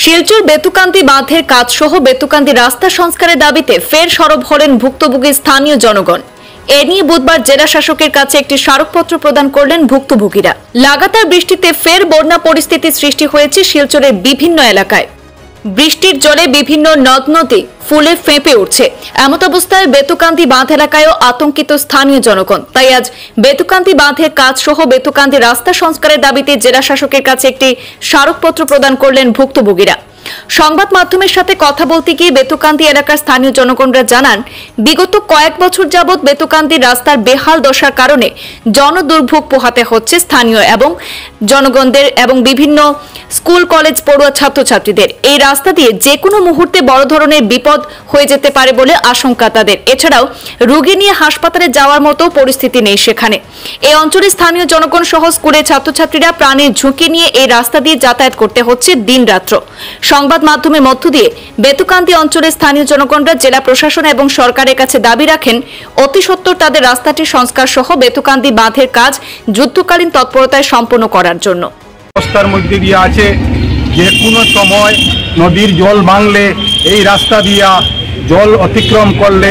শিলচর বেতুকান্দি বাঁধের কাজ সহ বেতুকান্দি রাস্তা সংস্কারের দাবিতে ফের সরব হলেন ভুক্তভোগী স্থানীয় জনগণ। এ নিয়ে বুধবার জেলা শাসকের কাছে একটি স্মারকপত্র প্রদান করলেন ভুক্তভোগীরা। লাগাতার বৃষ্টিতে ফের বন্যা পরিস্থিতি সৃষ্টি হয়েছে শিলচরের বিভিন্ন এলাকায়। বৃষ্টির জলে বিভিন্ন নদ নদী ফুলে ফেঁপে উঠছে। এমত অবস্থায় বেতুকান্দি বাঁধ এলাকায়ও আতঙ্কিত স্থানীয় জনগণ। তাই আজ বেতুকান্দি বাঁধের কাজ সহ বেতুকান্দি রাস্তা সংস্কারের দাবিতে জেলা শাসকের কাছে একটি স্মারকপত্র প্রদান করলেন ভুক্তভোগীরা। সংবাদ মাধ্যমের সাথে কথা বলতে গিয়ে বেতুকান্দি এলাকার স্থানীয় জনগণরা জানান, বিগত কয়েক বছর যাবৎ বেতুকান্দি রাস্তার বেহাল দশার কারণে জনদুর্ভোগ পোহাতে হচ্ছে স্থানীয় এবং জনগণদের এবং বিভিন্ন স্কুল কলেজ পড়ুয়া ছাত্রছাত্রীদের। এই রাস্তা দিয়ে যে কোনো মুহূর্তে বড় ধরনের বিপদ হয়ে যেতে পারে বলে আশঙ্কা তাদের। এছাড়াও রোগী নিয়ে হাসপাতালে যাওয়ার মতো পরিস্থিতি নেই সেখানে। এই অঞ্চলের স্থানীয় জনগণ সহ স্কুলের ছাত্রছাত্রীরা প্রাণের ঝুঁকি নিয়ে এই রাস্তা দিয়ে যাতায়াত করতে হচ্ছে দিন রাত্র। সংবাদ মাধ্যমের মধ্য দিয়ে বেতুকান্দি অঞ্চলের স্থানীয় জনগণরা জেলা প্রশাসন এবং সরকারের কাছে দাবি রাখেন অতি সত্বর তাদের রাস্তাটি সংস্কার সহ বেতুকান্দি বাঁধের কাজ যুদ্ধকালীন তৎপরতায় সম্পন্ন করার জন্য। রাস্তার মধ্যে দিয়ে আছে যে কোনো সময় নদীর জল বাড়লে এই রাস্তা দিয়া জল অতিক্রম করলে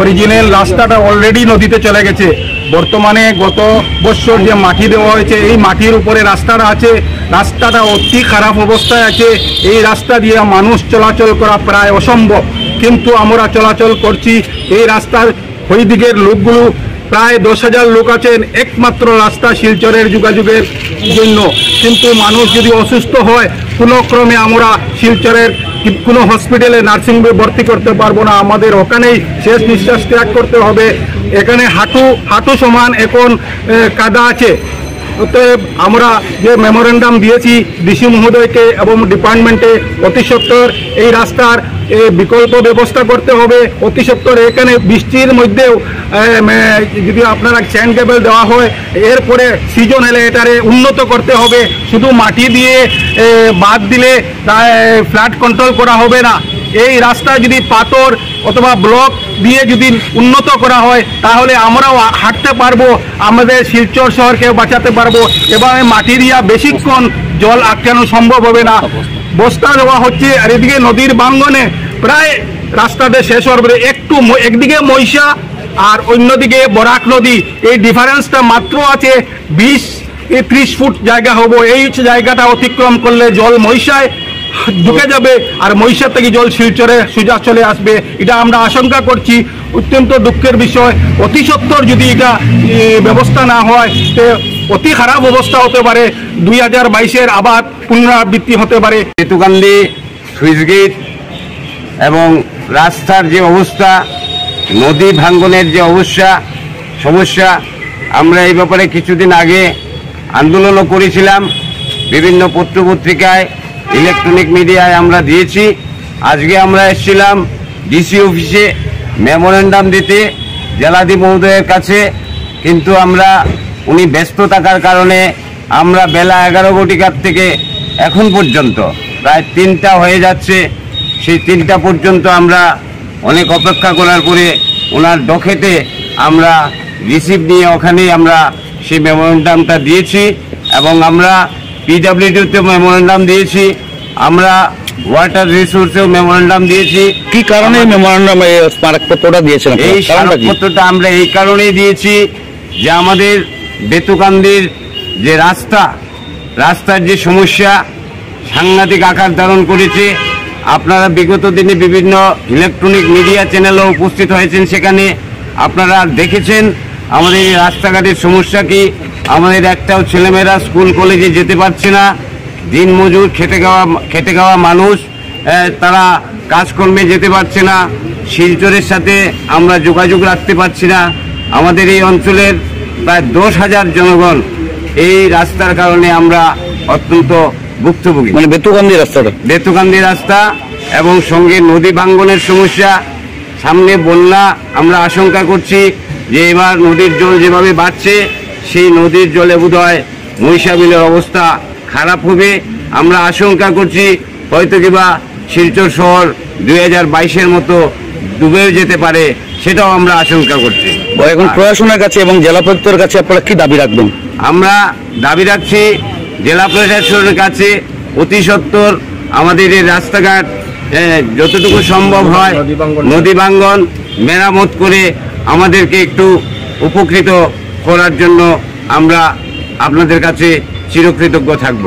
অরিজিনাল রাস্তাটা অলরেডি নদীতে চলে গেছে। বর্তমানে গত বছর যে মাটি দেওয়া হয়েছে এই মাটির উপরে রাস্তাটা আছে, রাস্তাটা অতি খারাপ অবস্থায় আছে। এই রাস্তা দিয়ে মানুষ চলাচল করা প্রায় অসম্ভব, কিন্তু আমরা চলাচল করছি। এই রাস্তার ওই দিকের লোকগুলো প্রায় 10,000 লোক আছেন একমাত্র রাস্তা শিলচরের যোগাযোগের জন্য। কিন্তু মানুষ যদি অসুস্থ হয় কোনো ক্রমে আমরা শিলচরের কোনো হসপিটালে নার্সিংহোমে ভর্তি করতে পারবো না, আমাদের ওখানেই শেষ নিঃশ্বাস ত্যাগ করতে হবে। এখানে হাঁটু সমান এখন কাদা আছে। অতএব আমরা যে মেমোরেন্ডাম দিয়েছি ডিসি মহোদয়কে এবং ডিপার্টমেন্টে অতি সত্বর এই রাস্তার বিকল্প ব্যবস্থা করতে হবে। অতি সত্বর এখানে বৃষ্টির মধ্যেও যদি আপনারা চেন কেবল দেওয়া হয়, এরপরে সিজন এলে এটারে উন্নত করতে হবে। শুধু মাটি দিয়ে বাদ দিলে ফ্লাড কন্ট্রোল করা হবে না। এই রাস্তা যদি পাথর অথবা ব্লক দিয়ে যদি উন্নত করা হয় তাহলে আমরাও হাঁটতে পারবো, আমাদের শিলচর শহরকে বাঁচাতে পারবো এবং মাটি দিয়া বেশিক্ষণ জল আটকানো সম্ভব হবে না। বস্তা দেওয়া হচ্ছে আর এদিকে নদীর বাঙ্গনে প্রায় রাস্তাতে শেষ হওয়ার পরে একদিকে মহিষা আর অন্যদিকে বরাক নদী, এই ডিফারেন্সটা মাত্র আছে 20-30 ফুট জায়গা হবো। এই জায়গাটা অতিক্রম করলে জল মহিষায় ঢুকে যাবে আর মহিষা থেকে জল শিলচরে সোজা চলে আসবে। এটা আমরা আশঙ্কা করছি। অত্যন্ত দুঃখের বিষয়। অতি সত্বর যদি এটা ব্যবস্থা না হয় তো অতি খারাপ অবস্থা হতে পারে। 2022-এর আবার পুনরাবৃত্তি হতে পারে। বেতুকান্দি সুইচ গেট এবং রাস্তার যে অবস্থা, নদী ভাঙ্গনের যে সমস্যা, আমরা এই ব্যাপারে কিছুদিন আগে আন্দোলনও করেছিলাম। বিভিন্ন পত্রপত্রিকায়, ইলেকট্রনিক মিডিয়ায় আমরা দিয়েছি। আজকে আমরা এসেছিলাম ডিসি অফিসে মেমোরেন্ডাম দিতে জেলাধি মহোদয়ের কাছে, কিন্তু উনি ব্যস্ত থাকার কারণে আমরা বেলা 11 ঘটিকার থেকে এখন পর্যন্ত প্রায় 3টা হয়ে যাচ্ছে। সেই 3টা পর্যন্ত আমরা অনেক অপেক্ষা করার পরে ওনার ডকেটে আমরা রিসিভ নিয়ে ওখানেই আমরা সেই মেমোরেন্ডামটা দিয়েছি এবং আমরা পিডব্লিউডিতে মেমোরেন্ডাম দিয়েছি, আমরা ওয়াটার রিসোর্সেও মেমোরেন্ডাম দিয়েছি। কি কারণে মেমোরেন্ডাম স্মারকপত্রটা দিয়েছিলাম? এই স্মারকপত্রটা আমরা এই কারণেই দিয়েছি যে আমাদের বেতুকান্দির যে রাস্তার যে সমস্যা সাংঘাতিক আকার ধারণ করেছে। আপনারা বিগত দিনে বিভিন্ন ইলেকট্রনিক মিডিয়া চ্যানেলও উপস্থিত হয়েছেন, সেখানে আপনারা দেখেছেন আমাদের এই রাস্তাঘাটের সমস্যা কি। আমাদের একটাও ছেলেমেয়েরা স্কুল কলেজে যেতে পারছে না। দিন মজুর খেটে খাওয়া মানুষ, তারা কাজকর্মে যেতে পারছে না। শিলচরের সাথে আমরা যোগাযোগ রাখতে পারছি না। আমাদের এই অঞ্চলের প্রায় 10,000 জনগণ এই রাস্তার কারণে আমরা অত্যন্ত ভুক্তভোগী। মানে বেতুকান্দি রাস্তা এবং সঙ্গে নদী ভাঙ্গনের সমস্যা, সামনে বন্যা। আমরা আশঙ্কা করছি যে এবার নদীর জল যেভাবে বাড়ছে সেই নদীর জলে বোধহয় মহিষা বিলের অবস্থা খারাপ হবে। আমরা আশঙ্কা করছি হয়তো কিবা শিলচর শহর 2022-এর মতো ডুবে যেতে পারে, সেটাও আমরা আশঙ্কা করছি। এখন প্রশাসনের কাছে এবং জেলা প্রশাসনের কাছে আপনারা কি দাবি রাখবেন? আমরা দাবি রাখছি জেলা প্রশাসনের কাছে অতি সত্বর আমাদের এই রাস্তাঘাট যতটুকু সম্ভব হয় নদী ভাঙ্গন মেরামত করে আমাদেরকে একটু উপকৃত করার জন্য আমরা আপনাদের কাছে চিরকৃতজ্ঞ থাকব।